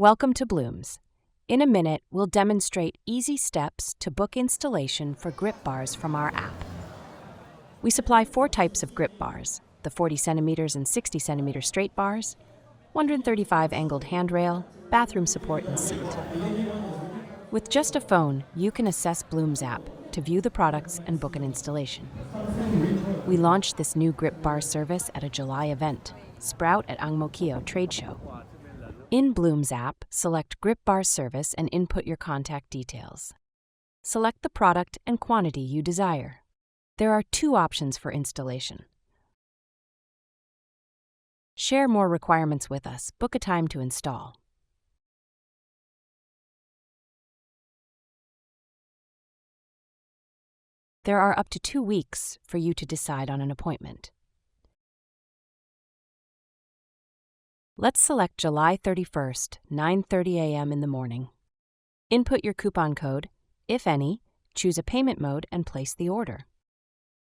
Welcome to Blooms. In a minute, we'll demonstrate easy steps to book installation for grip bars from our app. We supply 4 types of grip bars: the 40 centimeters and 60 centimeter straight bars, 135 angled handrail, bathroom support, and seat. With just a phone, you can access Blooms app to view the products and book an installation. We launched this new grip bar service at a July event, Sprout at Ang Mo Kio trade show. In Blooms app, select Grip Bar Service and input your contact details. Select the product and quantity you desire. There are 2 options for installation. Share more requirements with us. Book a time to install. There are up to 2 weeks for you to decide on an appointment. Let's select July 31st, 9:30 a.m. in the morning. Input your coupon code, if any, choose a payment mode, and place the order.